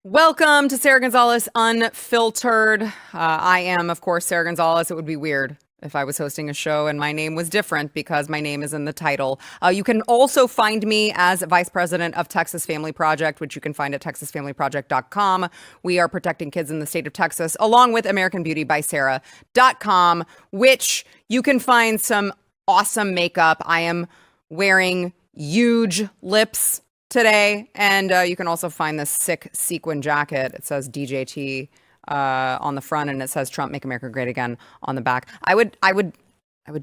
Welcome to Sara Gonzales Unfiltered. I am, of course, Sara Gonzales. It would be weird if I was hosting a show and my name was different because my name is in the title. You can also find me as Vice President of Texas Family Project, which you can find at texasfamilyproject.com. We are protecting kids in the state of Texas, along with AmericanBeautyBySara.com, which you can find some awesome makeup. I am wearing huge lips today, and you can also find this sick sequin jacket. It says DJT on the front, and it says "Trump Make America Great Again" on the back. I would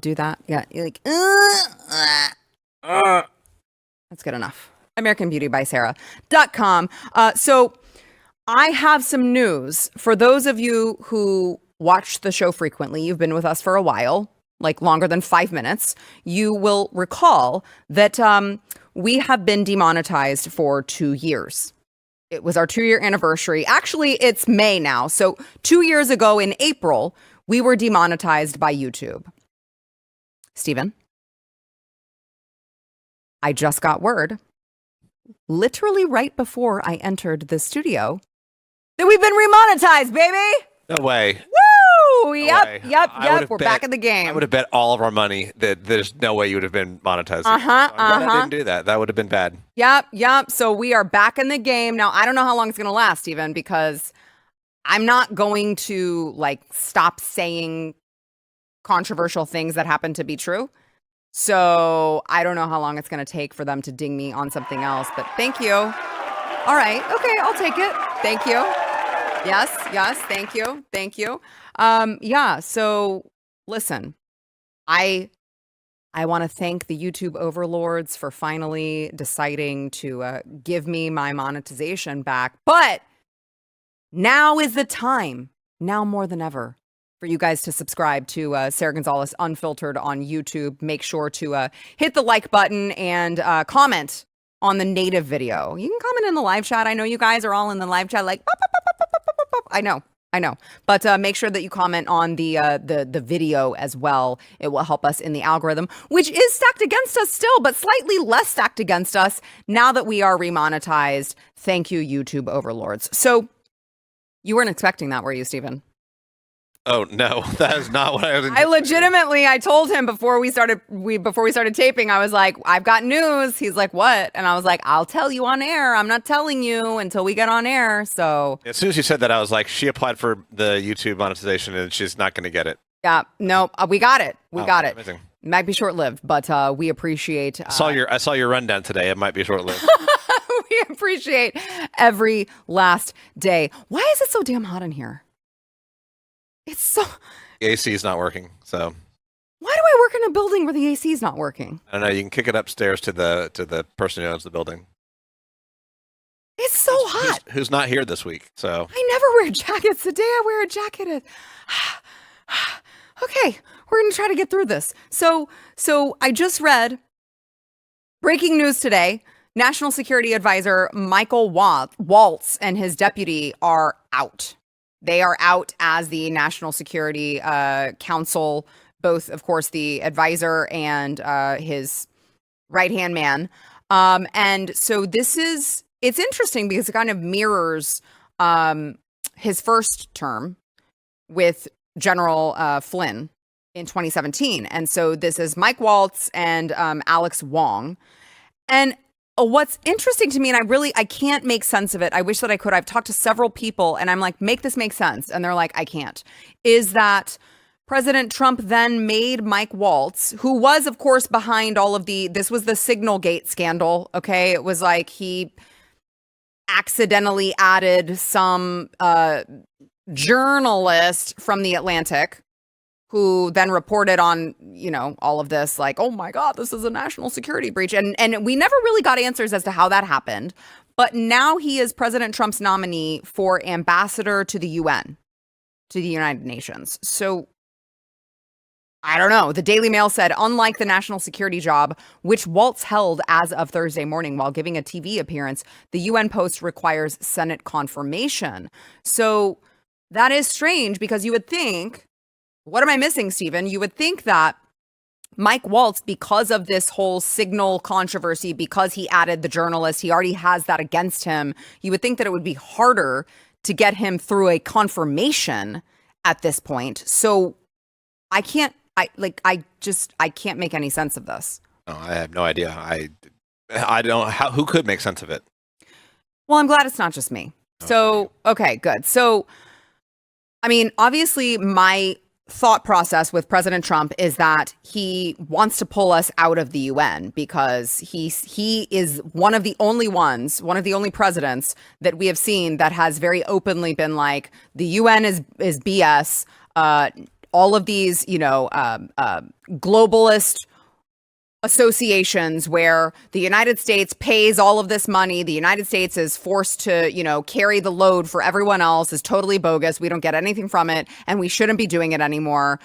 do that. Yeah, like that's good enough. AmericanBeautyBySara.com. So I have some news for those of you who watch the show frequently. You've been with us for a while, like longer than 5 minutes. You will recall that we have been demonetized for 2 years. It was our 2-year anniversary. Actually, it's May now. So 2 years ago in April, we were demonetized by YouTube. Steven, I just got word, literally right before I entered the studio, that we've been remonetized, baby. No way. Woo! Yep. We're back in the game. I would have bet all of our money that there's no way you would have been monetized. I didn't do that. That would have been bad. Yep. So we are back in the game. Now, I don't know how long it's going to last, Steven, because I'm not going to stop saying controversial things that happen to be true. So I don't know how long it's going to take for them to ding me on something else, but thank you. All right. Okay. I'll take it. Thank you. Yes. Thank you. So listen, I want to thank the YouTube overlords for finally deciding to give me my monetization back. But now is the time, now more than ever, for you guys to subscribe to Sara Gonzales Unfiltered on YouTube. Make sure to hit the like button and comment on the native video. You can comment in the live chat. I know you guys are all in the live chat like, pop, pop, pop, pop, pop, pop, pop. I know. But make sure that you comment on the video as well. It will help us in the algorithm, which is stacked against us still, but slightly less stacked against us now that we are remonetized. Thank you, YouTube overlords. So you weren't expecting that, were you, Steven? Oh no, that is not what I was. I told him before we started taping, I was like, I've got news. He's like, what? And I was like, I'll tell you on air. I'm not telling you until we get on air. So as soon as you said that, I was like, she applied for the YouTube monetization and she's not going to get it. Yeah, no, we got it. We got it. Amazing. It might be short-lived, but we appreciate. I saw your rundown today. It might be short-lived. We appreciate every last day. Why is it so damn hot in here? It's so... The AC is not working, so... Why do I work in a building where the AC is not working? I don't know. You can kick it upstairs to the person who owns the building. It's so hot. Who's not here this week, so... I never wear jackets. The day I wear a jacket... Okay, we're going to try to get through this. So I just read breaking news today. National Security Advisor Michael Waltz and his deputy are out. They are out as the National Security Council, both, of course, the advisor and his right-hand man. And so it's interesting because it kind of mirrors his first term with General Flynn in 2017. And so this is Mike Waltz and Alex Wong. And what's interesting to me, and I can't make sense of it. I wish that I could. I've talked to several people and I'm like, make this make sense. And they're like, I can't. Is that President Trump then made Mike Waltz, who was, of course, behind all of this was the Signalgate scandal. Okay. It was like he accidentally added some journalist from The Atlantic who then reported on, all of this, like, oh my God, this is a national security breach. And we never really got answers as to how that happened. But now he is President Trump's nominee for ambassador to the UN, to the United Nations. So I don't know. The Daily Mail said, unlike the national security job, which Waltz held as of Thursday morning while giving a TV appearance, the UN post requires Senate confirmation. So That is strange because you would think, what am I missing, Stephen? You would think that Mike Waltz, because of this whole Signal controversy, because he added the journalist, he already has that against him. You would think that it would be harder to get him through a confirmation at this point. So I can't make any sense of this. No, I have no idea. I don't. Who could make sense of it? Well, I'm glad it's not just me. So, okay, good. So, I mean, obviously, my thought process with President Trump is that he wants to pull us out of the UN because he is one of the only presidents that we have seen that has very openly been like, the UN is BS. All of these, globalist associations where the United States pays all of this money, the United States is forced to, carry the load for everyone else, is totally bogus. We don't get anything from it, and we shouldn't be doing it anymore.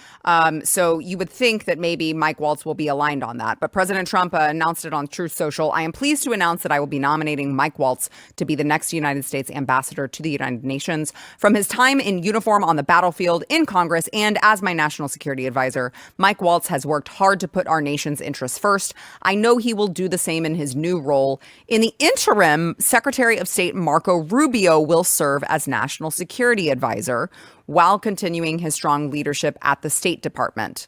So you would think that maybe Mike Waltz will be aligned on that. But President Trump announced it on Truth Social. I am pleased to announce that I will be nominating Mike Waltz to be the next United States ambassador to the United Nations. From his time in uniform on the battlefield, in Congress, and as my national security advisor, Mike Waltz has worked hard to put our nation's interests first. I know he will do the same in his new role. In the interim, Secretary of State Marco Rubio will serve as national security advisor while continuing his strong leadership at the State Department.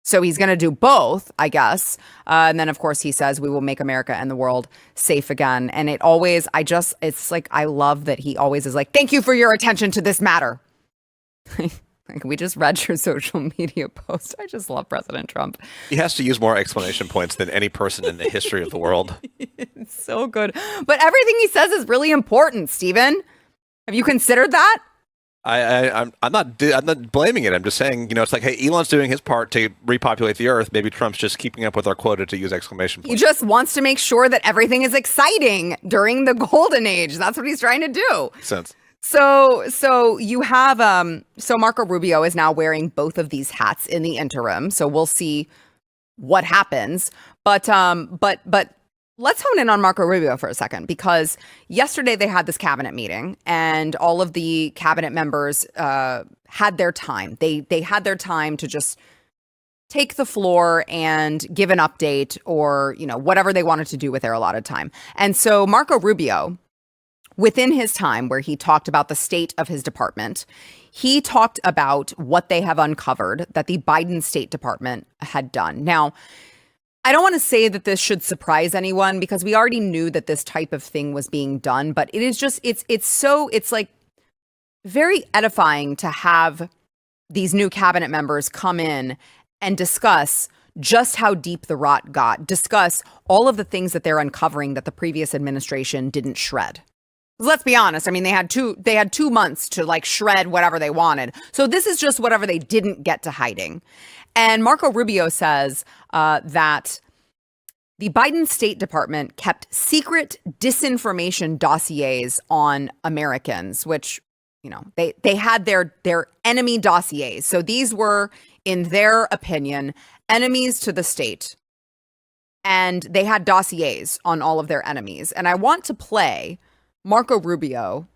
So he's going to do both, I guess. And then, of course, he says we will make America and the world safe again. And it's like, I love that he always is like, thank you for your attention to this matter. Like, we just read your social media post. I just love President Trump. He has to use more exclamation points than any person in the history of the world. It's so good. But everything he says is really important, Stephen. Have you considered that? I'm not blaming it. I'm just saying, it's like, hey, Elon's doing his part to repopulate the earth. Maybe Trump's just keeping up with our quota to use exclamation points. He just wants to make sure that everything is exciting during the golden age. That's what he's trying to do. Makes sense. So you have Marco Rubio is now wearing both of these hats in the interim. So we'll see what happens. But let's hone in on Marco Rubio for a second, because yesterday they had this cabinet meeting and all of the cabinet members had their time. They had their time to just take the floor and give an update or, whatever they wanted to do with their allotted time. And so Marco Rubio, within his time where he talked about the state of his department, he talked about what they have uncovered that the Biden State Department had done. Now, I don't want to say that this should surprise anyone because we already knew that this type of thing was being done, but it is just, it's like very edifying to have these new cabinet members come in and discuss just how deep the rot got, discuss all of the things that they're uncovering that the previous administration didn't shred. Let's be honest. I mean, they had 2 months to shred whatever they wanted. So this is just whatever they didn't get to hiding. And Marco Rubio says that the Biden State Department kept secret disinformation dossiers on Americans, which, they had their enemy dossiers. So these were, in their opinion, enemies to the state. And they had dossiers on all of their enemies. And I want to play Marco Rubio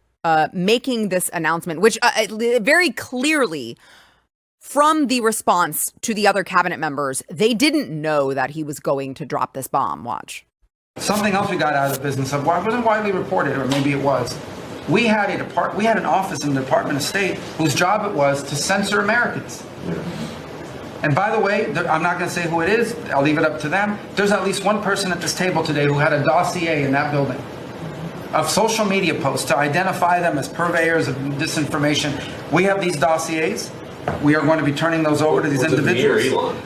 making this announcement, which very clearly, from the response to the other cabinet members, they didn't know that he was going to drop this bomb. Watch. Something else we got out of the business of, wasn't widely reported, or maybe it was. We had an office in the Department of State whose job it was to censor Americans. And by the way, I'm not going to say who it is. I'll leave it up to them. There's at least one person at this table today who had a dossier in that building of social media posts to identify them as purveyors of disinformation. We have these dossiers. We are going to be turning those over to these individuals. Me or Elon?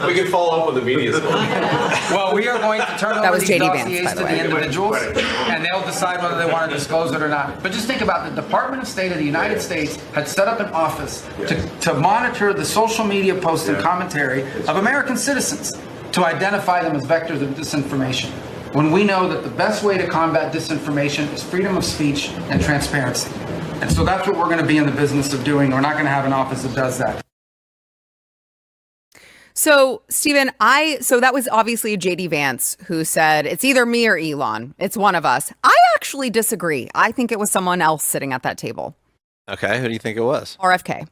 We can follow up with the media story. Well, we are going to turn over these dossiers to the individuals, Right. and they'll decide whether they want to disclose it or not. But just think about the Department of State of the United States had set up an office to monitor the social media posts and commentary of American citizens to identify them as vectors of disinformation, when we know that the best way to combat disinformation is freedom of speech and transparency. And so that's what we're going to be in the business of doing. We're not going to have an office that does that. So, Stephen, so that was obviously JD Vance who said, it's either me or Elon. It's one of us. I actually disagree. I think it was someone else sitting at that table. Okay, who do you think it was? RFK.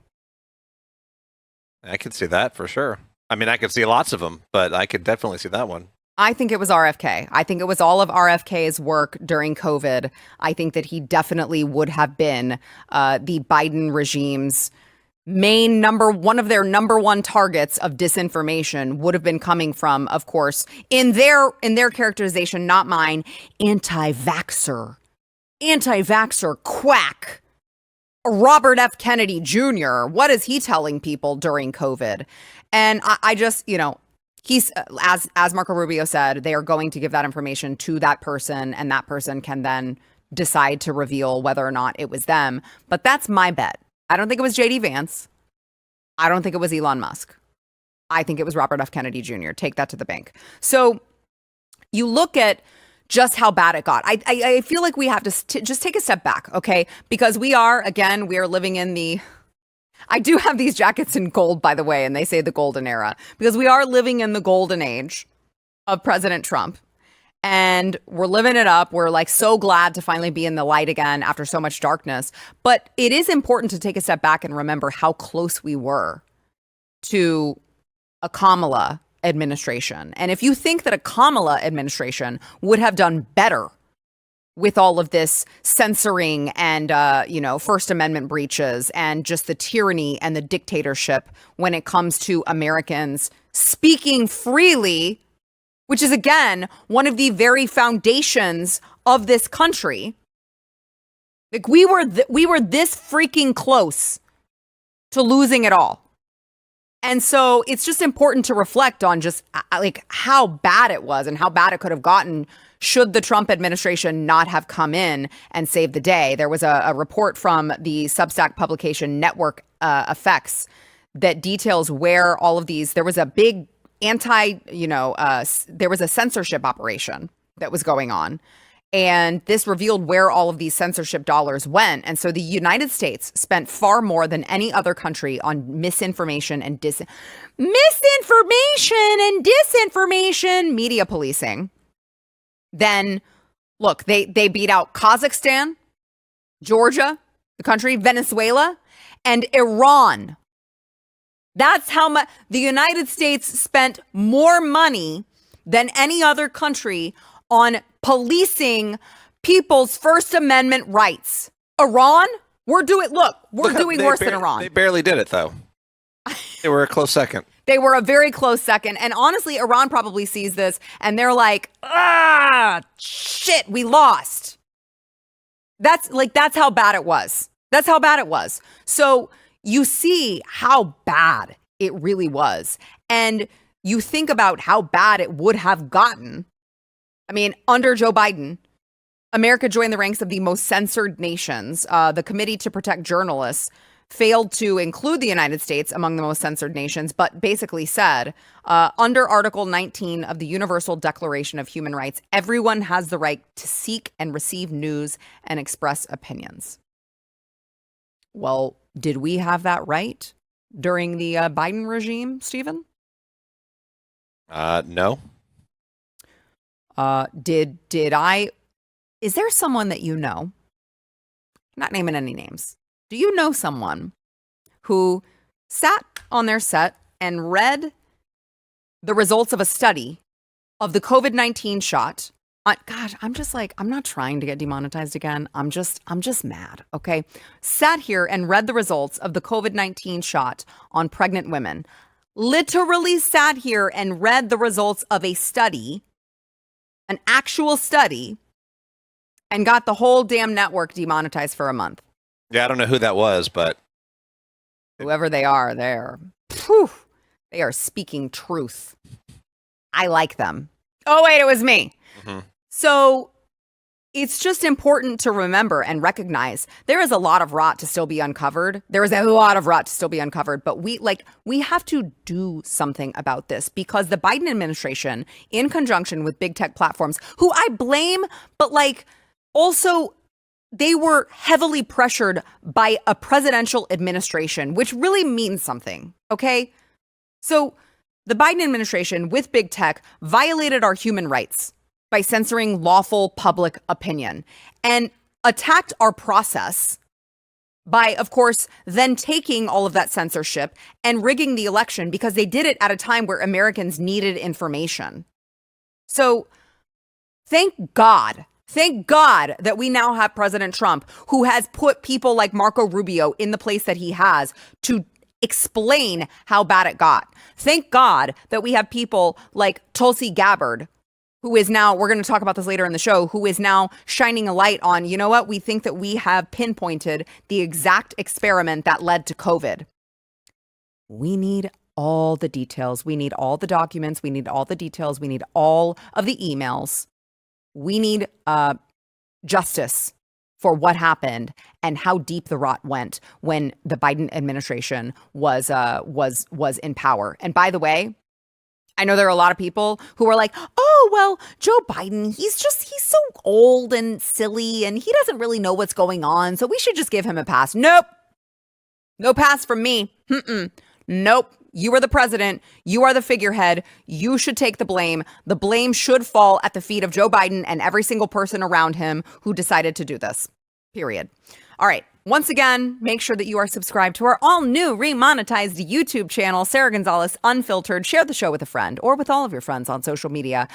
I could see that for sure. I mean, I could see lots of them, but I could definitely see that one. I think it was RFK. I think it was all of RFK's work during COVID. I think that he definitely would have been the Biden regime's one of their number one targets of disinformation would have been coming from, of course, in their characterization, not mine, anti-vaxxer quack. Robert F. Kennedy Jr. What is he telling people during COVID? And I just, he's, as Marco Rubio said, they are going to give that information to that person, and that person can then decide to reveal whether or not it was them. But that's my bet. I don't think it was JD Vance. I don't think it was Elon Musk. I think it was Robert F. Kennedy Jr. Take that to the bank. So you look at just how bad it got. I feel like we have to just take a step back, okay? Because we are living in the... I do have these jackets in gold, by the way, and they say the golden era. Because we are living in the golden age of President Trump. And we're living it up. We're like so glad to finally be in the light again after so much darkness. But it is important to take a step back and remember how close we were to a Kamala administration. And if you think that a Kamala administration would have done better with all of this censoring and, First Amendment breaches and just the tyranny and the dictatorship when it comes to Americans speaking freely, which is, again, one of the very foundations of this country. Like we were this freaking close to losing it all. And so it's just important to reflect on just like how bad it was and how bad it could have gotten should the Trump administration not have come in and saved the day. There was a report from the Substack publication Network Effects that details where all of these, there was a big there was a censorship operation that was going on. And this revealed where all of these censorship dollars went. And so the United States spent far more than any other country on misinformation and disinformation, media policing. Then, look, they beat out Kazakhstan, Georgia, the country, Venezuela, and Iran. That's how much the United States spent more money than any other country on policing people's First Amendment rights. Iran, we're doing worse than Iran. They barely did it, though. They were a close second. They were a very close second. And honestly, Iran probably sees this and they're like, shit, we lost. That's how bad it was. That's how bad it was. So you see how bad it really was. And you think about how bad it would have gotten. I mean, under Joe Biden, America joined the ranks of the most censored nations. The Committee to Protect Journalists failed to include the United States among the most censored nations, but basically said, under Article 19 of the Universal Declaration of Human Rights, everyone has the right to seek and receive news and express opinions. Well, did we have that right during the Biden regime, Stephen? No. Is there someone that you know? I'm not naming any names. Do you know someone who sat on their set and read the results of a study of the COVID-19 shot? God, I'm not trying to get demonetized again. I'm just mad. Okay. Sat here and read the results of the COVID-19 shot on pregnant women. Literally sat here and read the results of a study, an actual study, and got the whole damn network demonetized for a month. Yeah, I don't know who that was, but whoever they are, they are speaking truth. I like them. Oh, wait, it was me. Mm-hmm. So it's just important to remember and recognize there is a lot of rot to still be uncovered. There is a lot of rot to still be uncovered, but we have to do something about this because the Biden administration, in conjunction with big tech platforms, who I blame, but also they were heavily pressured by a presidential administration, which really means something. Okay. So the Biden administration with big tech violated our human rights by censoring lawful public opinion and attacked our process by, of course, then taking all of that censorship and rigging the election because they did it at a time where Americans needed information. So thank God that we now have President Trump, who has put people like Marco Rubio in the place that he has to explain how bad it got. Thank God that we have people like Tulsi Gabbard, who is now, we're going to talk about this later in the show, who is now shining a light on, you know what, we think that we have pinpointed the exact experiment that led to COVID. We need all the details. We need all the documents. We need all the details. We need all of the emails. We need justice for what happened and how deep the rot went when the Biden administration was in power. And by the way, I know there are a lot of people who are like, oh, well, Joe Biden, he's so old and silly and he doesn't really know what's going on. So we should just give him a pass. Nope. No pass from me. Nope. You are the president. You are the figurehead. You should take the blame. The blame should fall at the feet of Joe Biden and every single person around him who decided to do this. Period. All right. Once again, make sure that you are subscribed to our all-new remonetized YouTube channel, Sara Gonzales Unfiltered. Share the show with a friend or with all of your friends on social media.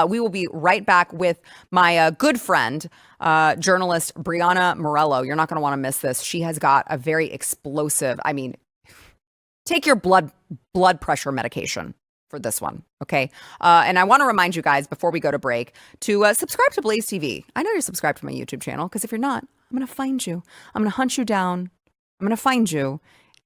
We will be right back with my good friend, journalist Breanna Morello. You're not going to want to miss this. She has got a very explosive, take your blood pressure medication for this one, okay? And I want to remind you guys before we go to break to subscribe to BlazeTV. I know you're subscribed to my YouTube channel because if you're not, I'm going to find you. I'm going to hunt you down. I'm going to find you.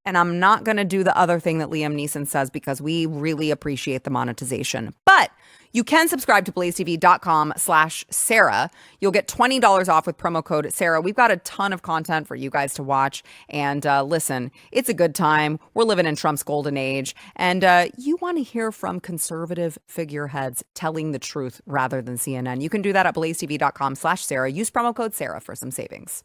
And I'm not going to do the other thing that Liam Neeson says because we really appreciate the monetization. But you can subscribe to blazetv.com/Sara. You'll get $20 off with promo code Sara. We've got a ton of content for you guys to watch. And listen, it's a good time. We're living in Trump's golden age. And you want to hear from conservative figureheads telling the truth rather than CNN. You can do that at blazetv.com/Sara. Use promo code Sara for some savings.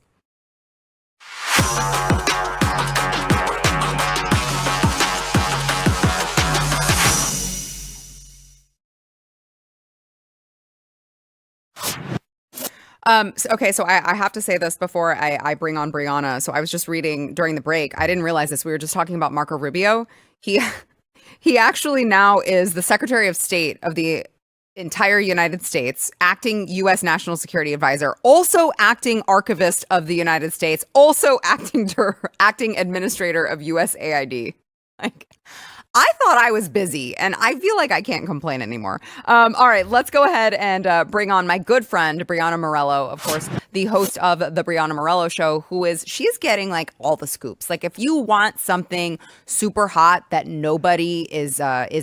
So I have to say this before I bring on Breanna. So I was just reading during the break. I didn't realize this. We were just talking about Marco Rubio. He actually now is the Secretary of State of the entire United States, acting U.S. National Security Advisor, also acting Archivist of the United States, also acting Administrator of USAID. Like, I thought I was busy, and I feel like I can't complain anymore. All right, let's go ahead and bring on my good friend, Breanna Morello, of course, the host of the Breanna Morello Show, she's getting like all the scoops. Like if you want something super hot that nobody is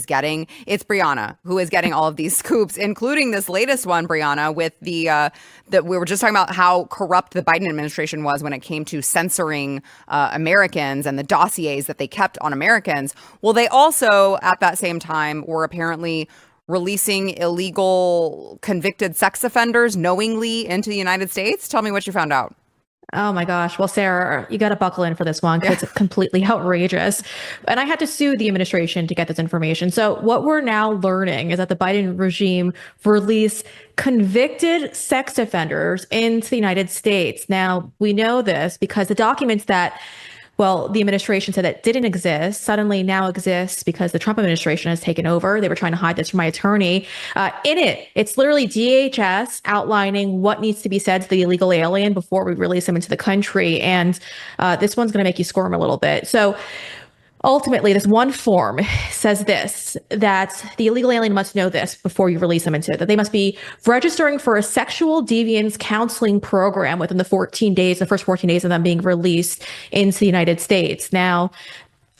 getting, it's Breanna who is getting all of these scoops, including this latest one, Breanna, with that we were just talking about how corrupt the Biden administration was when it came to censoring Americans and the dossiers that they kept on Americans. Well, they also, at that same time, were apparently releasing illegal convicted sex offenders knowingly into the United States. Tell me what you found out. Oh my gosh. Well, Sara, you got to buckle in for this one because it's completely outrageous. And I had to sue the administration to get this information. So what we're now learning is that the Biden regime released convicted sex offenders into the United States. Now, we know this because the documents that the administration said that didn't exist suddenly now exists because the Trump administration has taken over. They were trying to hide this from my attorney. It's literally DHS outlining what needs to be said to the illegal alien before we release them into the country. And this one's going to make you squirm a little bit. So ultimately, this one form says that the illegal alien must know this before you release them into it, that they must be registering for a sexual deviance counseling program within the first 14 days of them being released into the United States. Now,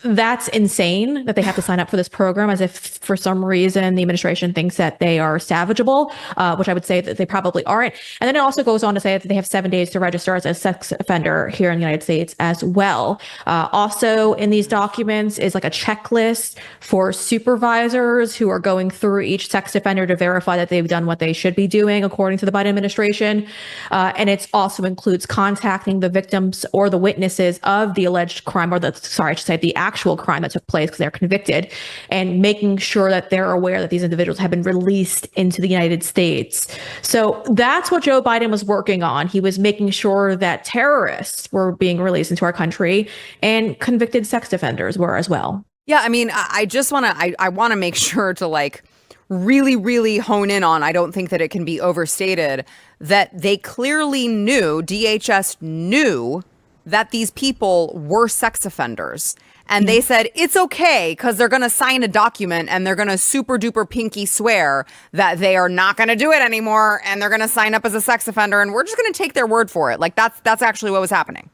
that's insane that they have to sign up for this program as if for some reason the administration thinks that they are salvageable, which I would say that they probably aren't. And then it also goes on to say that they have 7 days to register as a sex offender here in the United States as well. Also in these documents is like a checklist for supervisors who are going through each sex offender to verify that they've done what they should be doing according to the Biden administration. And it also includes contacting the victims or the witnesses of the alleged crime, the actual actual crime that took place because they're convicted, and making sure that they're aware that these individuals have been released into the United States. So that's what Joe Biden was working on. He was making sure that terrorists were being released into our country and convicted sex offenders were as well. Yeah, I mean, I just want to, I want to make sure to like really, really hone in on, I don't think that it can be overstated, that they clearly knew, DHS knew that these people were sex offenders. And they said, it's okay, because they're going to sign a document and they're going to super duper pinky swear that they are not going to do it anymore. And they're going to sign up as a sex offender. And we're just going to take their word for it. Like that's actually what was happening.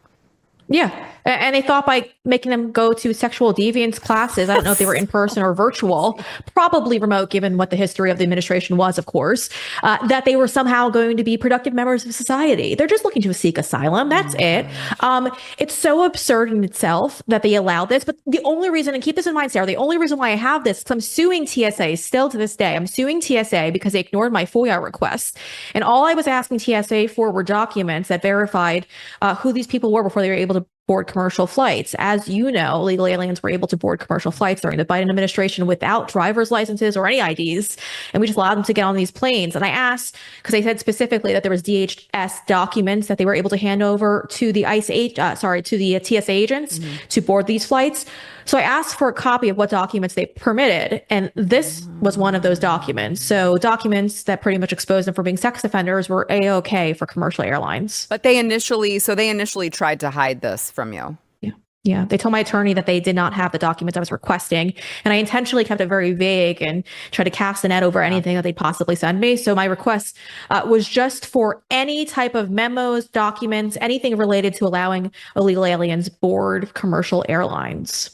Yeah. And they thought by making them go to sexual deviance classes, I don't know if they were in person or virtual, probably remote given what the history of the administration was, of course, that they were somehow going to be productive members of society. They're just looking to seek asylum. That's it. It's so absurd in itself that they allow this. But the only reason, and keep this in mind, Sarah, the only reason why I have this is I'm suing TSA still to this day. I'm suing TSA because they ignored my FOIA requests. And all I was asking TSA for were documents that verified who these people were before they were able to board commercial flights. As you know, illegal aliens were able to board commercial flights during the Biden administration without driver's licenses or any IDs. And we just allowed them to get on these planes. And I asked, because they said specifically that there was DHS documents that they were able to hand over to the to the TSA agents to board these flights. So I asked for a copy of what documents they permitted, and this was one of those documents. So documents that pretty much exposed them for being sex offenders were A-OK for commercial airlines. But they initially tried to hide this from you. Yeah. They told my attorney that they did not have the documents I was requesting. And I intentionally kept it very vague and tried to cast the net over anything that they'd possibly send me. So my request was just for any type of memos, documents, anything related to allowing illegal aliens board commercial airlines.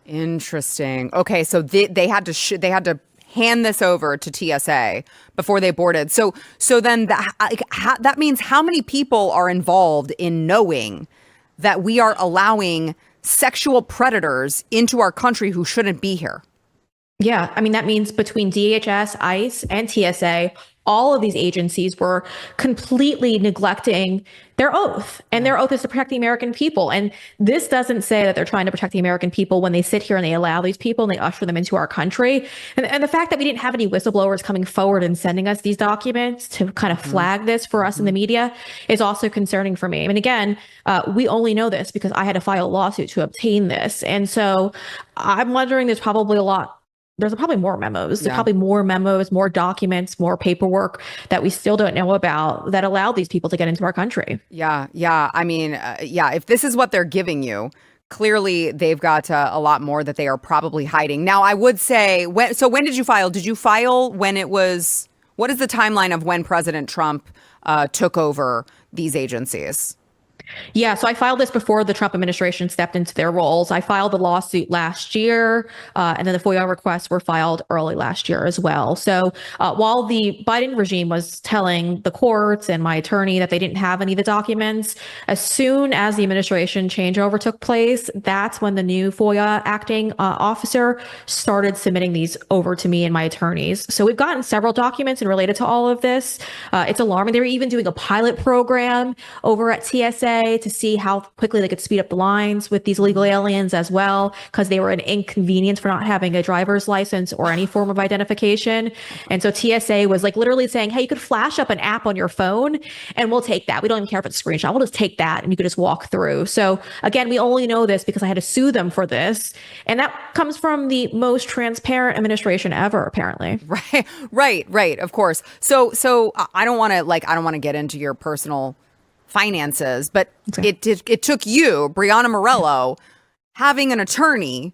Interesting. Okay, so they had to hand this over to TSA before they boarded. So then that means how many people are involved in knowing that we are allowing sexual predators into our country who shouldn't be here? Yeah, I mean, that means between DHS, ICE, and TSA, all of these agencies were completely neglecting their oath. And their oath is to protect the American people. And this doesn't say that they're trying to protect the American people when they sit here and they allow these people and they usher them into our country. And the fact that we didn't have any whistleblowers coming forward and sending us these documents to kind of flag this for us in the media is also concerning for me. I mean, again, we only know this because I had to file a lawsuit to obtain this. And so I'm wondering there's probably more memos. There's probably more memos, more documents, more paperwork that we still don't know about that allowed these people to get into our country. Yeah. I mean, if this is what they're giving you, clearly they've got a lot more that they are probably hiding. Now, I would say, when did you file? Did you file when it was, what is the timeline of when President Trump took over these agencies? Yeah, so I filed this before the Trump administration stepped into their roles. I filed the lawsuit last year, and then the FOIA requests were filed early last year as well. So while the Biden regime was telling the courts and my attorney that they didn't have any of the documents, as soon as the administration changeover took place, that's when the new FOIA acting officer started submitting these over to me and my attorneys. So we've gotten several documents and related to all of this. It's alarming. They were even doing a pilot program over at TSA to see how quickly they could speed up the lines with these illegal aliens as well, because they were an inconvenience for not having a driver's license or any form of identification. And so TSA was like literally saying, hey, you could flash up an app on your phone and we'll take that. We don't even care if it's a screenshot. We'll just take that and you could just walk through. So again, we only know this because I had to sue them for this. And that comes from the most transparent administration ever, apparently. Right. Of course. So I don't want to get into your personal finances, but it took you, Breanna Morello, having an attorney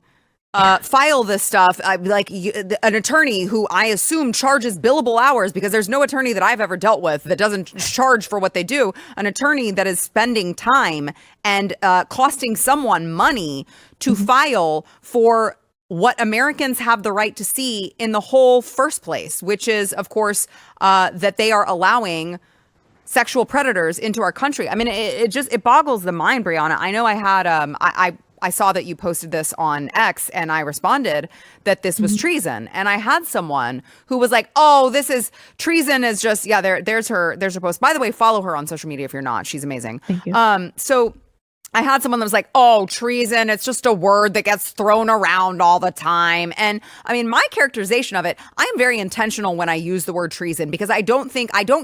file this stuff, an attorney who I assume charges billable hours, because there's no attorney that I've ever dealt with that doesn't charge for what they do. An attorney that is spending time and costing someone money to file for what Americans have the right to see in the whole first place, which is, of course, that they are allowing sexual predators into our country. I mean, it boggles the mind, Breanna. I know I had I saw that you posted this on X, and I responded that this was treason. And I had someone who was like, "Oh, this is treason." Is just there's her post. By the way, follow her on social media if you're not. She's amazing. Thank you. So I had someone that was like, oh, treason, it's just a word that gets thrown around all the time. And I mean, my characterization of it, I'm very intentional when I use the word treason because I don't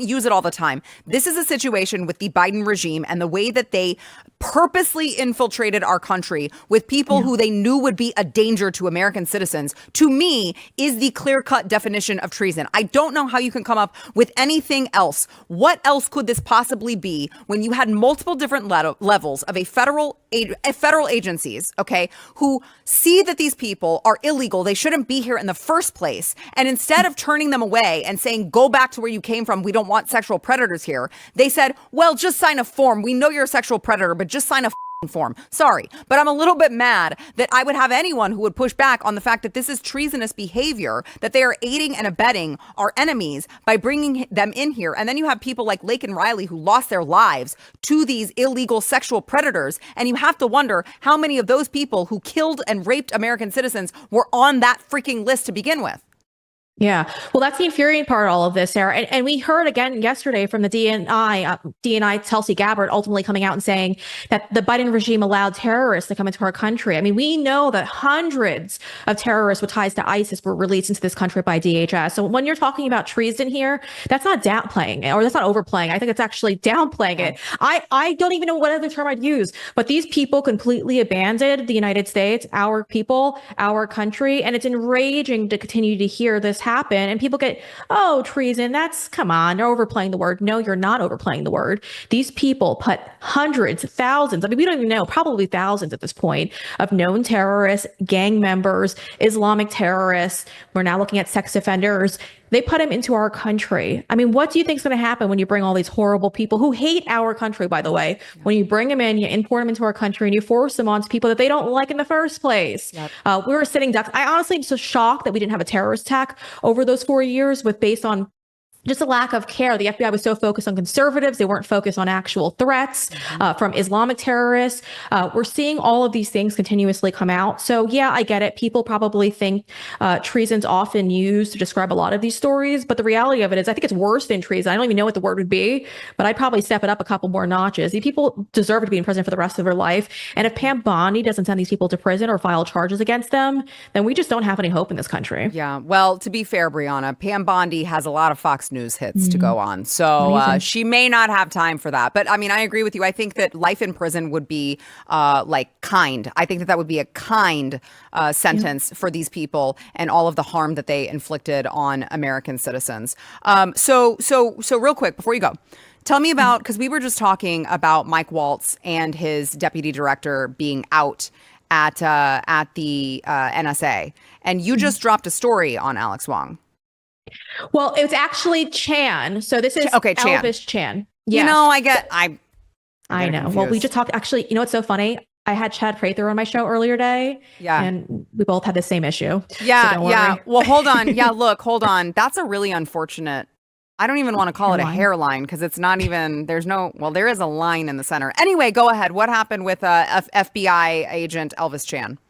use it all the time. This is a situation with the Biden regime and the way that they purposely infiltrated our country with people who they knew would be a danger to American citizens, to me, is the clear-cut definition of treason. I don't know how you can come up with anything else. What else could this possibly be when you had multiple different levels of federal agencies, okay, who see that these people are illegal, they shouldn't be here in the first place, and instead of turning them away and saying, go back to where you came from, we don't want sexual predators here, they said, well, just sign a form. We know you're a sexual predator, but just sign a form. Sorry, but I'm a little bit mad that I would have anyone who would push back on the fact that this is treasonous behavior, that they are aiding and abetting our enemies by bringing them in here. And then you have people like Lake and Riley who lost their lives to these illegal sexual predators. And you have to wonder how many of those people who killed and raped American citizens were on that freaking list to begin with. Yeah. Well, that's the infuriating part of all of this, Sarah. And we heard again yesterday from the DNI Tulsi Gabbard ultimately coming out and saying that the Biden regime allowed terrorists to come into our country. I mean, we know that hundreds of terrorists with ties to ISIS were released into this country by DHS. So when you're talking about treason here, that's not downplaying or that's not overplaying. I think it's actually downplaying it. I don't even know what other term I'd use, but these people completely abandoned the United States, our people, our country. And it's enraging to continue to hear this happen and people get, oh, treason, come on, they're overplaying the word. No, you're not overplaying the word. These people put hundreds, thousands, I mean, we don't even know, probably thousands at this point of known terrorists, gang members, Islamic terrorists. We're now looking at sex offenders. They put them into our country. I mean, what do you think is going to happen when you bring all these horrible people who hate our country, by the way, when you bring them in, you import them into our country and you force them onto people that they don't like in the first place? Yep. We were sitting ducks. I honestly am so shocked that we didn't have a terrorist attack over those 4 years based on just a lack of care. The FBI was so focused on conservatives. They weren't focused on actual threats from Islamic terrorists. We're seeing all of these things continuously come out. So yeah, I get it. People probably think treason's often used to describe a lot of these stories. But the reality of it is I think it's worse than treason. I don't even know what the word would be, but I'd probably step it up a couple more notches. These people deserve to be in prison for the rest of their life. And if Pam Bondi doesn't send these people to prison or file charges against them, then we just don't have any hope in this country. Yeah. Well, to be fair, Breanna, Pam Bondi has a lot of Fox News hits to go on. So she may not have time for that. But I mean, I agree with you. I think that life in prison would be kind. I think that would be a kind sentence for these people and all of the harm that they inflicted on American citizens. So real quick, before you go, tell me about, because we were just talking about Mike Waltz and his deputy director being out at the NSA. And you just dropped a story on Alex Wong. Well, it's actually Chan. So this is Elvis Chan. Yes. You know, I know. Well, we just talked. Actually, you know what's so funny? I had Chad Prather on my show earlier today. Yeah. And we both had the same issue. Yeah. So yeah. Well, hold on. Yeah. Look, hold on. That's a really unfortunate. I don't even want to call it a hairline because it's not even, there is a line in the center. Anyway, go ahead. What happened with FBI agent Elvis Chan?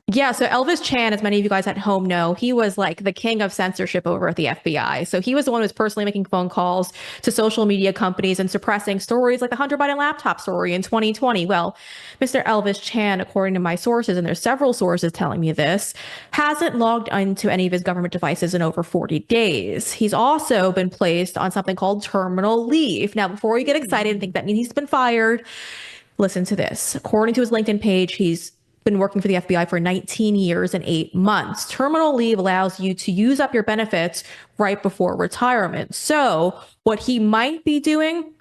Yeah, so Elvis Chan, as many of you guys at home know, he was like the king of censorship over at the FBI. So he was the one who was personally making phone calls to social media companies and suppressing stories like the Hunter Biden laptop story in 2020. Well, Mr. Elvis Chan, according to my sources, and there's several sources telling me this, hasn't logged into any of his government devices in over 40 days. He's also been placed on something called terminal leave. Now, before you get excited and think that means he's been fired, listen to this. According to his LinkedIn page, he's been working for the FBI for 19 years and 8 months. Terminal leave allows you to use up your benefits right before retirement. So what he might be doing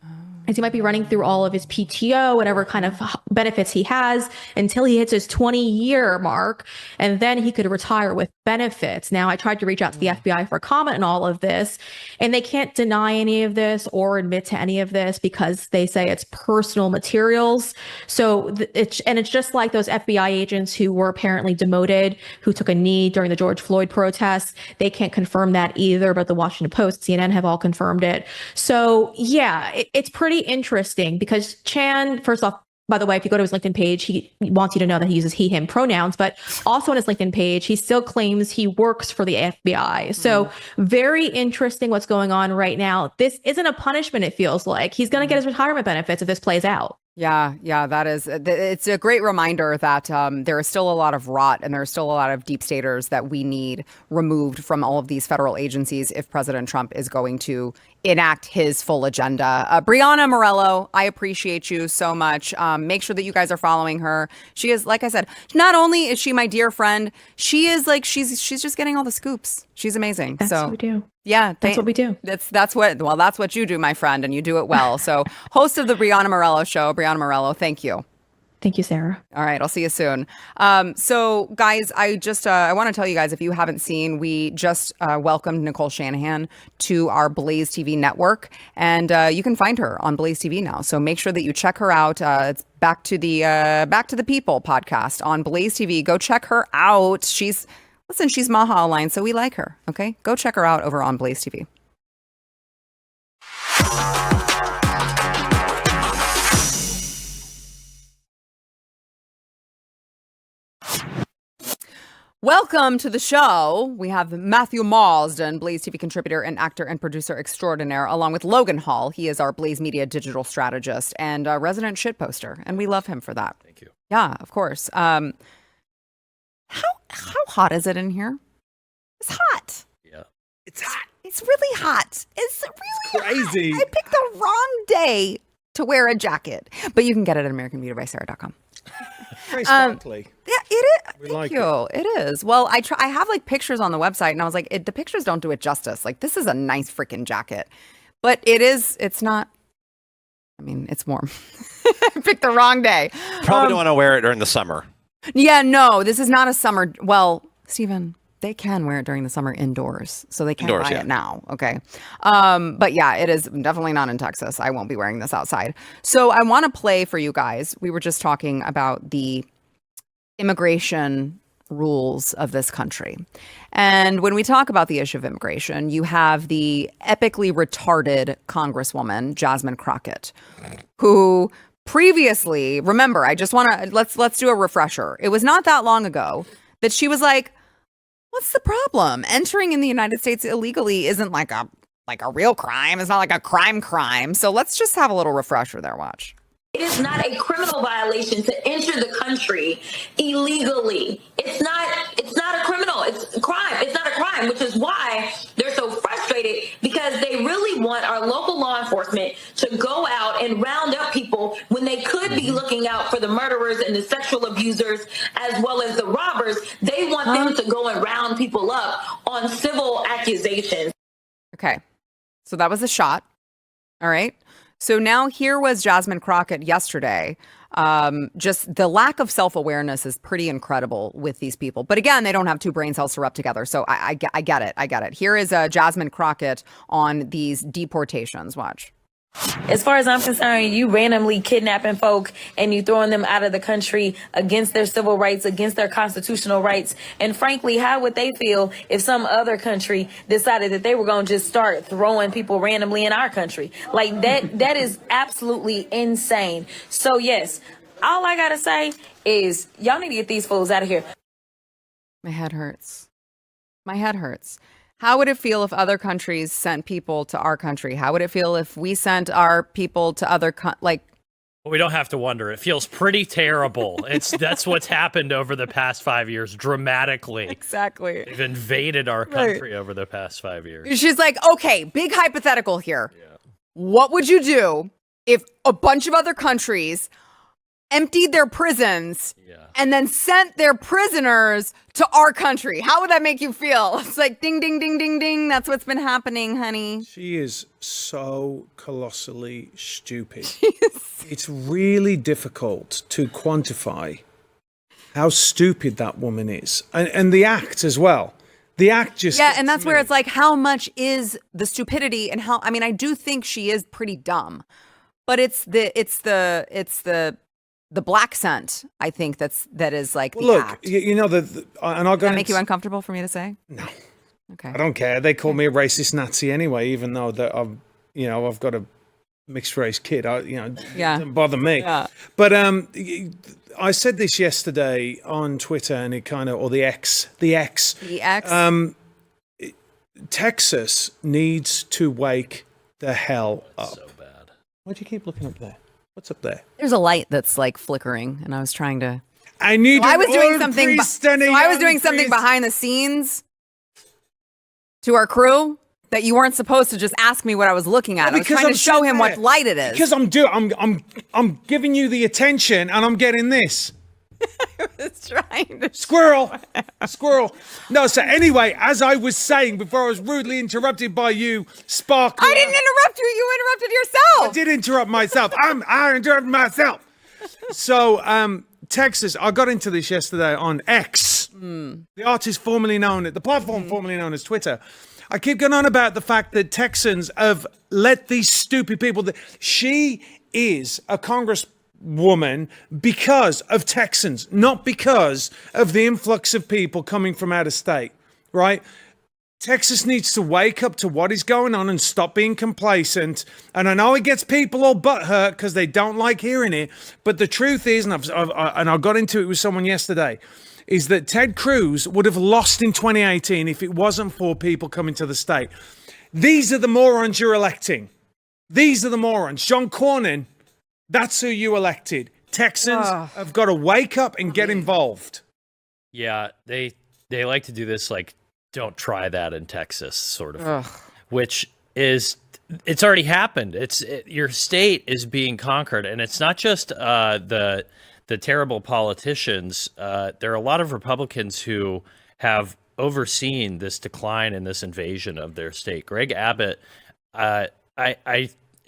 is he might be running through all of his PTO, whatever kind of benefits he has, until he hits his 20-year mark, and then he could retire with benefits. Now, I tried to reach out to the FBI for comment on all of this, and they can't deny any of this or admit to any of this because they say it's personal materials. So it's just like those FBI agents who were apparently demoted, who took a knee during the George Floyd protests. They can't confirm that either, but the Washington Post, CNN have all confirmed it. So yeah, it's pretty interesting because Chan, first off, by the way, if you go to his LinkedIn page, he wants you to know that he uses he, him pronouns, but also on his LinkedIn page, he still claims he works for the FBI. So very interesting what's going on right now. This isn't a punishment, it feels like. He's going to get his retirement benefits if this plays out. Yeah, that is. It's a great reminder that there is still a lot of rot and there are still a lot of deep staters that we need removed from all of these federal agencies if President Trump is going to enact his full agenda. Breanna Morello, I appreciate you so much. Make sure that you guys are following her. She is, like I said, not only is she my dear friend, she is like she's just getting all the scoops. She's amazing. That's what we do. Yeah, that's what we do. That's what you do, my friend, and you do it well. So, host of the Breanna Morello Show, Breanna Morello, thank you. Thank you, Sara. All right, I'll see you soon. So, guys, I just I want to tell you guys, if you haven't seen, we just welcomed Nicole Shanahan to our Blaze TV network, and you can find her on Blaze TV now. So make sure that you check her out. It's Back to the People podcast on Blaze TV. Go check her out. She's Maha Aligned, so we like her. Okay, go check her out over on Blaze TV. Welcome to the show. We have Matthew Marsden, Blaze TV contributor and actor and producer extraordinaire, along with Logan Hall. He is our Blaze Media digital strategist and a resident shitposter, and we love him for that. Thank you. Yeah, of course. How hot is it in here? It's hot. Yeah. It's hot. It's really hot. It's really crazy. Hot. I picked the wrong day to wear a jacket, but you can get it at AmericanBeautyBySara.com. Very sparkly. Yeah, it is. We Thank like you. It is. Well, I have like pictures on the website, and I was like, the pictures don't do it justice. Like, this is a nice freaking jacket, but it's not. I mean, it's warm. I picked the wrong day. Probably don't want to wear it during the summer. Yeah, no, this is not a summer. Well, Stephen, they can wear it during the summer indoors, so they can't buy it now. Okay. But yeah, it is definitely not in Texas. I won't be wearing this outside. So I want to play for you guys. We were just talking about the immigration rules of this country. And when we talk about the issue of immigration, you have the epically retarded Congresswoman, Jasmine Crockett, who previously, remember, I just want to, let's do a refresher. It was not that long ago that she was like, what's the problem? Entering in the United States illegally isn't like a real crime. It's not like a crime. So let's just have a little refresher there. Watch. It is not a criminal violation to enter the country illegally. It's not a criminal. It's a crime. It's not a crime, which is why they're so frustrated, because they really want our local law enforcement to go out and round up people when they could be looking out for the murderers and the sexual abusers as well as the robbers. They want them to go and round people up on civil accusations. Okay. So that was a shot. All right. So now here was Jasmine Crockett yesterday. Just the lack of self-awareness is pretty incredible with these people. But again, they don't have two brain cells to rub together. So I get it. Here is Jasmine Crockett on these deportations. Watch. As far as I'm concerned, you randomly kidnapping folk and you throwing them out of the country against their civil rights, against their constitutional rights. And frankly, how would they feel if some other country decided that they were going to just start throwing people randomly in our country? Like that is absolutely insane. So yes, all I got to say is y'all need to get these fools out of here. My head hurts. How would it feel if other countries sent people to our country? How would it feel if we sent our people to other Well, we don't have to wonder. It feels pretty terrible. That's what's happened over the past 5 years, dramatically. Exactly. They've invaded our country over the past 5 years. She's like, okay, big hypothetical here. Yeah. What would you do if a bunch of other countries emptied their prisons and then sent their prisoners to our country? How would that make you feel? It's like ding, ding, ding, ding, ding. That's what's been happening, honey. She is so colossally stupid. It's really difficult to quantify how stupid that woman is. And the act as well. The act just... Yeah, and that's where it's like, how much is the stupidity and how... I mean, I do think she is pretty dumb, but it's the black scent, I think that is like the act. You know, and I'll go... Does that make you uncomfortable for me to say? No. Okay. I don't care. They call me a racist Nazi anyway, even though that I've got a mixed race kid. It doesn't bother me. Yeah. But I said this yesterday on Twitter, and it kind of, or the X. Texas needs to wake the hell up. So bad. Why do you keep looking up there? What's up there? There's a light that's like flickering, and I was trying to. I need. So I was doing something. Behind the scenes to our crew that you weren't supposed to just ask me what I was looking at. I was trying to show him what light it is. Because I'm giving you the attention, and I'm getting this. I was trying to. Squirrel. No, so anyway, as I was saying before I was rudely interrupted by you, Sparkle. I didn't interrupt you. You interrupted yourself. I did interrupt myself. I interrupted myself. So, Texas, I got into this yesterday on X, the artist formerly known, the platform formerly known as Twitter. I keep going on about the fact that Texans have let these stupid people. She is a congresswoman because of Texans, not because of the influx of people coming from out of state, right? Texas needs to wake up to what is going on and stop being complacent. And I know it gets people all butthurt because they don't like hearing it. But the truth is, and I got into it with someone yesterday, is that Ted Cruz would have lost in 2018 if it wasn't for people coming to the state. These are the morons you're electing. These are the morons. John Cornyn, that's who you elected. Texans have got to wake up and get involved. Yeah, they like to do this like, don't try that in Texas, sort of, which is, it's already happened. Your state is being conquered, and it's not just the terrible politicians. There are a lot of Republicans who have overseen this decline and this invasion of their state. Greg Abbott, I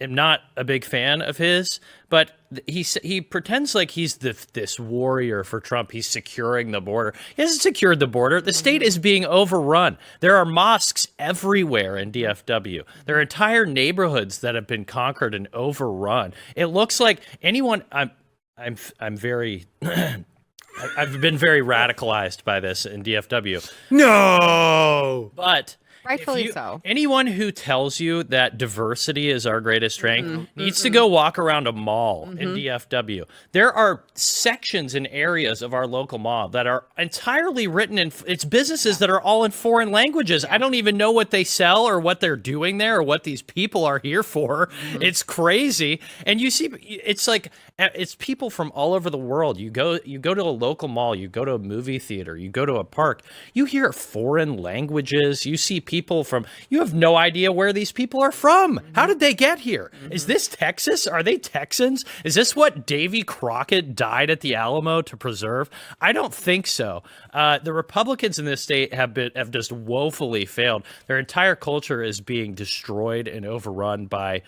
am not a big fan of his, but he pretends like he's this warrior for Trump. He's securing the border. He hasn't secured the border. The state is being overrun. There are mosques everywhere in DFW. There are entire neighborhoods that have been conquered and overrun. It looks like anyone. I'm very. I've been very radicalized by this in DFW. No, but. Rightfully so. Anyone who tells you that diversity is our greatest strength needs to go walk around a mall in DFW. There are sections and areas of our local mall that are entirely written in, it's businesses that are all in foreign languages. I don't even know what they sell or what they're doing there or what these people are here for. It's crazy. And you see, it's like, it's people from all over the world. You go to a local mall, you go to a movie theater, you go to a park, you hear foreign languages, you see people from, you have no idea where these people are from. How did they get here? Is this Texas? Are they Texans? Is this what Davy Crockett died at the Alamo to preserve? I don't think so. The Republicans in this state have just woefully failed. Their entire culture is being destroyed and overrun by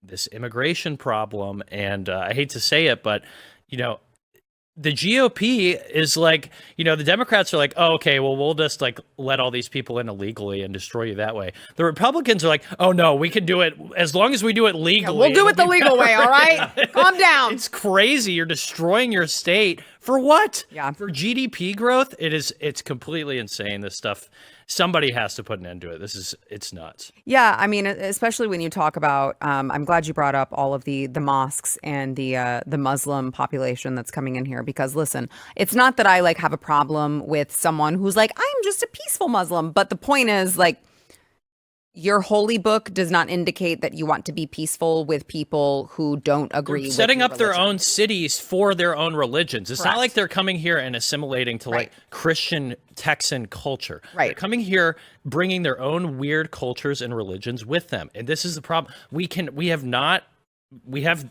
this immigration problem. And I hate to say it, but, you know, the GOP is like, you know, the Democrats are like, oh, okay, well, we'll just like let all these people in illegally and destroy you that way. The Republicans are like, oh, no, we can do it as long as we do it legally. Yeah, we'll do it the legal way, all right? Calm down. It's crazy. You're destroying your state. For what? Yeah. For GDP growth? It's completely insane, this stuff. Somebody has to put an end to it. It's nuts. Yeah, I mean, especially when you talk about, I'm glad you brought up all of the mosques and the Muslim population that's coming in here, because listen, it's not that I like have a problem with someone who's like, I'm just a peaceful Muslim, but the point is like, your holy book does not indicate that you want to be peaceful with people who don't agree. They're setting with up their own cities for their own religions. It's not like they're coming here and assimilating to like Christian Texan culture. Right. They're coming here, bringing their own weird cultures and religions with them. And this is the problem. We have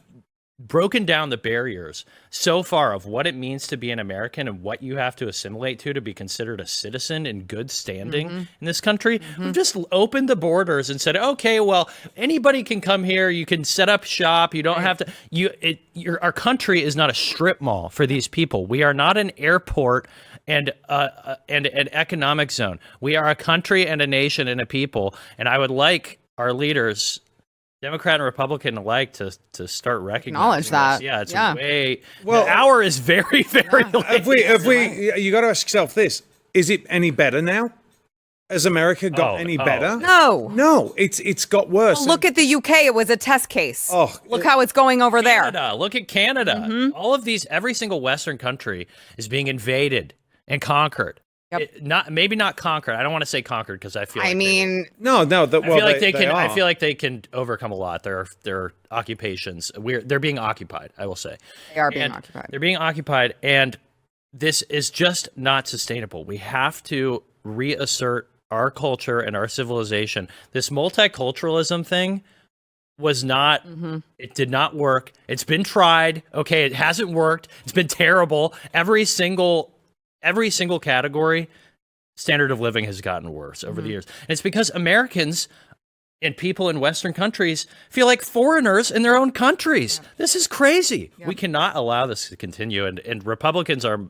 broken down the barriers so far of what it means to be an American and what you have to assimilate to be considered a citizen in good standing in this country. We've just opened the borders and said, okay, well, anybody can come here. You can set up shop. You don't have to. Our country is not a strip mall for these people. We are not an airport and an economic zone. We are a country and a nation and a people. And I would like our leaders, Democrat and Republican alike, to start recognizing acknowledge that. This. Yeah, it's way. Well, the hour is very, very late. You got to ask yourself this: is it any better now? Has America got any better? No, it's got worse. Well, look at the UK; it was a test case. Oh, look how it's going over Canada. Look at Canada. All of these, every single Western country is being invaded and conquered. maybe not conquered. I don't want to say conquered because I feel. I mean, no. I feel like they can. I feel like they can overcome a lot. Their occupations. They're being occupied. I will say they are being occupied. They're being occupied, and this is just not sustainable. We have to reassert our culture and our civilization. This multiculturalism thing was not, it did not work. It's been tried. Okay, it hasn't worked. It's been terrible. Every single category, standard of living has gotten worse over the years. And it's because Americans and people in Western countries feel like foreigners in their own countries. This is crazy. We cannot allow this to continue. And Republicans are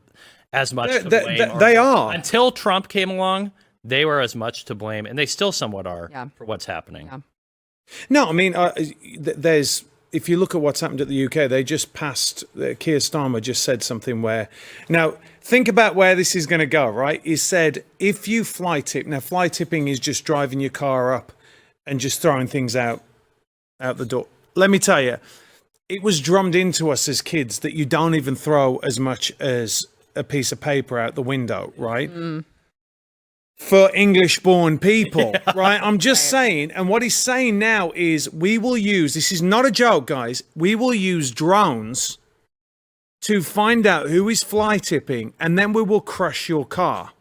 as much to blame. They are. Until Trump came along, they were as much to blame, and they still somewhat are for what's happening. Yeah. No, I mean, there's, if you look at what's happened at the UK, they just passed, Keir Starmer just said something where, now think about where this is going to go, right? He said, if you fly tip, now fly tipping is just driving your car up and just throwing things out the door. Let me tell you, it was drummed into us as kids that you don't even throw as much as a piece of paper out the window, right? For English-born people, right? I'm just saying, and what he's saying now is we will use, this is not a joke, guys, we will use drones to find out who is fly tipping, and then we will crush your car.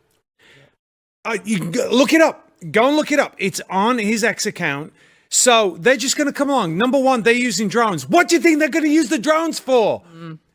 You can look it up. Go and look it up. It's on his X account. So they're just going to come along. Number one, they're using drones. What do you think they're going to use the drones for?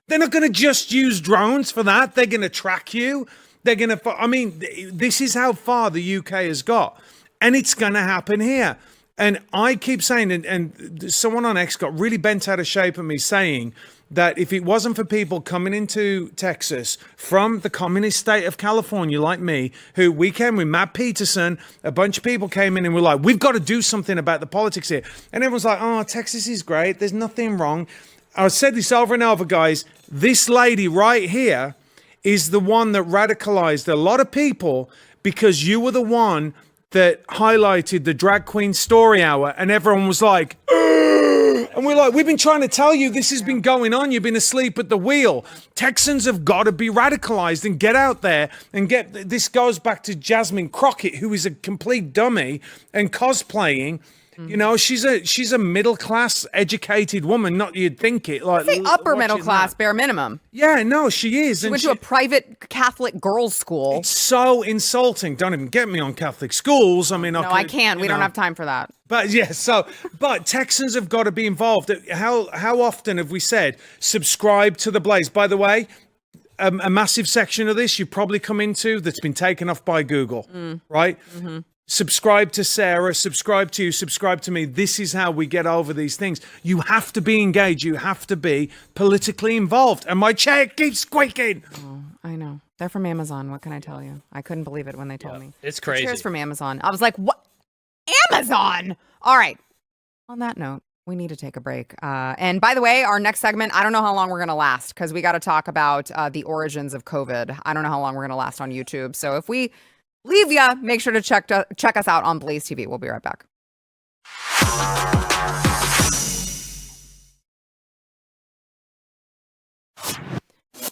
They're not going to just use drones for that. They're going to track you. They're going to, I mean, this is how far the UK has got. And it's going to happen here. And I keep saying, and someone on X got really bent out of shape at me saying that if it wasn't for people coming into Texas from the communist state of California like me, who we came with Matt Peterson, a bunch of people came in and were like, we've got to do something about the politics here. And everyone's like, oh, Texas is great. There's nothing wrong. I've said this over and over, guys. This lady right here is the one that radicalized a lot of people because you were the one that highlighted the drag queen story hour and everyone was like, ugh! And we're like, we've been trying to tell you this has been going on. You've been asleep at the wheel. Texans have got to be radicalized and get out there and get, this goes back to Jasmine Crockett, who is a complete dummy and cosplaying. You know, she's a middle class educated woman. Not you'd think it like say upper middle class, bare minimum. Yeah, no, she is. She went to a private Catholic girls' school. It's so insulting. Don't even get me on Catholic schools. I mean, no, I can't. We don't have time for that. But yeah, but Texans have got to be involved. How often have we said subscribe to the Blaze? By the way, a massive section of this you've probably come into that's been taken off by Google, right? Subscribe to Sara, subscribe to you, subscribe to me. This is how we get over these things. You have to be engaged. You have to be politically involved. And my chair keeps squeaking. Oh, I know. They're from Amazon. What can I tell you? I couldn't believe it when they told me. It's crazy. The chairs from Amazon. I was like, what? Amazon? All right. On that note, we need to take a break. And by the way, our next segment, I don't know how long we're going to last because we got to talk about the origins of COVID. I don't know how long we're going to last on YouTube. So if we leave ya, make sure to check us out on BlazeTV. We'll be right back.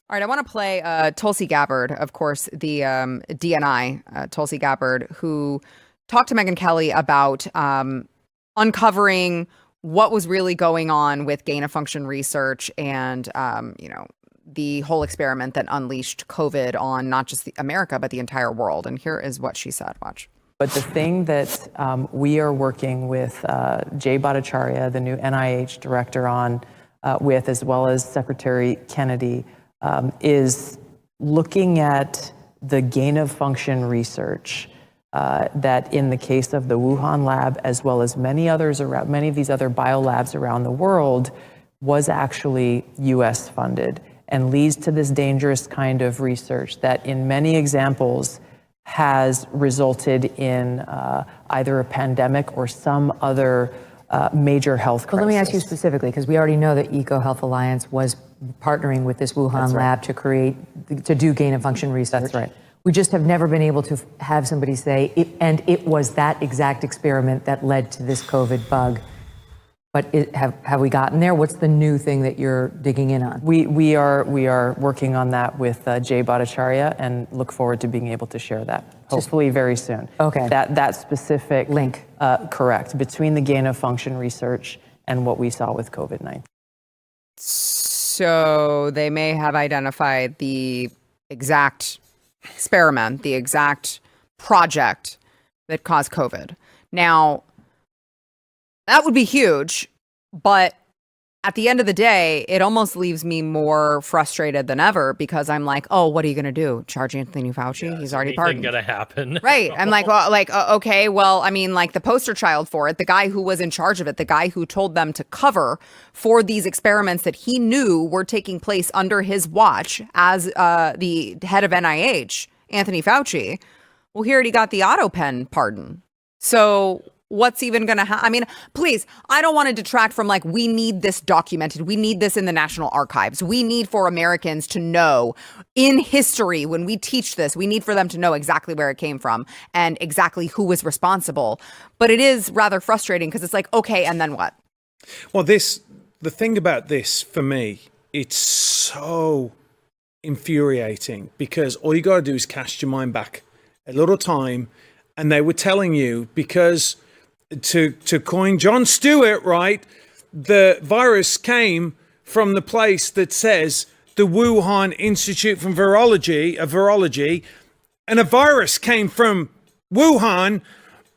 All right, I want to play Tulsi Gabbard, of course, the DNI, Tulsi Gabbard, who talked to Megyn Kelly about uncovering what was really going on with gain-of-function research and, the whole experiment that unleashed COVID on not just America, but the entire world. And here is what she said. Watch. But the thing that we are working with Jay Bhattacharya, the new NIH director, on with, as well as Secretary Kennedy, is looking at the gain-of-function research that in the case of the Wuhan lab, as well as many of these other biolabs around the world, was actually U.S. funded and leads to this dangerous kind of research that in many examples has resulted in either a pandemic or some other major health crisis. Well, let me ask you specifically, because we already know that EcoHealth Alliance was partnering with this Wuhan lab to do gain-of-function research. That's right. We just have never been able to have somebody say, it was that exact experiment that led to this COVID bug. But have we gotten there? What's the new thing that you're digging in on? We are working on that with Jay Bhattacharya and look forward to being able to share that, hopefully very soon. Okay. That specific link. Correct, between the gain of function research and what we saw with COVID-19. So they may have identified the exact experiment, the exact project that caused COVID. Now, that would be huge, but at the end of the day, it almost leaves me more frustrated than ever because I'm like, oh, what are you going to do? Charge Anthony Fauci? Yeah, He's already anything pardoned. gonna happen. Right. I'm like, well, okay, well, I mean, like the poster child for it, the guy who was in charge of it, the guy who told them to cover for these experiments that he knew were taking place under his watch as the head of NIH, Anthony Fauci. Well, he already got the auto pen pardon. So what's even going to happen? I mean, please, I don't want to detract from like, we need this documented. We need this in the National Archives. We need for Americans to know in history, when we teach this, we need for them to know exactly where it came from and exactly who was responsible. But it is rather frustrating because it's like, okay, and then what? Well, the thing about this for me, it's so infuriating because all you got to do is cast your mind back a little time. And they were telling you because to coin Jon Stewart, right, the virus came from the place that says the Wuhan Institute for Virology, and a virus came from Wuhan.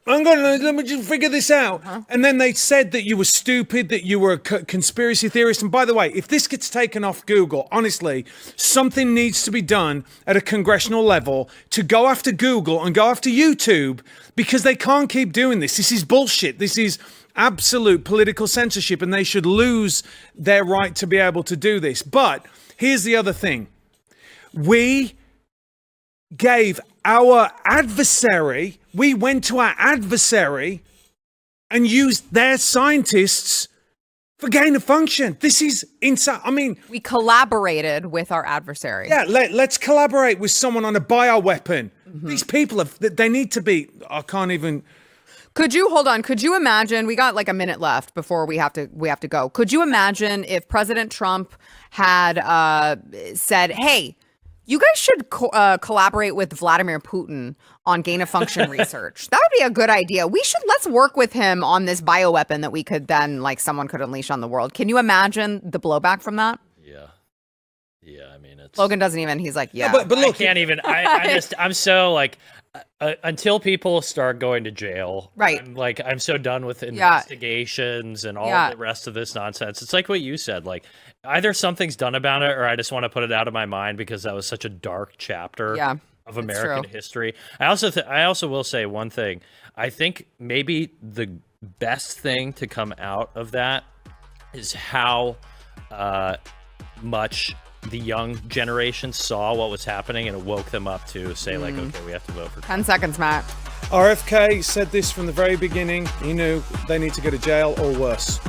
Let me just figure this out. And then they said that you were stupid, that you were a conspiracy theorist. And by the way, if this gets taken off Google, honestly, something needs to be done at a congressional level to go after Google and go after YouTube because they can't keep doing this. This is bullshit. This is absolute political censorship and they should lose their right to be able to do this. But here's the other thing. We went to our adversary and used their scientists for gain of function. This is insane. I mean, we collaborated with our adversary. Yeah, let's collaborate with someone on a bioweapon. These people they need to be, I can't even. Could you imagine, we got like a minute left before we have to go. Could you imagine if President Trump had said, hey, you guys should collaborate with Vladimir Putin on gain of function research. That would be a good idea. Let's work with him on this bioweapon that we could then, like, someone could unleash on the world. Can you imagine the blowback from that? Yeah, I mean, it's... Logan doesn't even, he's like, yeah. But look, I can't even, I'm so like, until people start going to jail, right? I'm so done with investigations and all the rest of this nonsense. It's like what you said, like either something's done about it or I just want to put it out of my mind because that was such a dark chapter of American history. I also will say one thing. I think maybe the best thing to come out of that is how much the young generation saw what was happening and it woke them up to say like, okay, we have to vote for Trump. 10 seconds, Matt. RFK said this from the very beginning. He knew they need to go to jail or worse.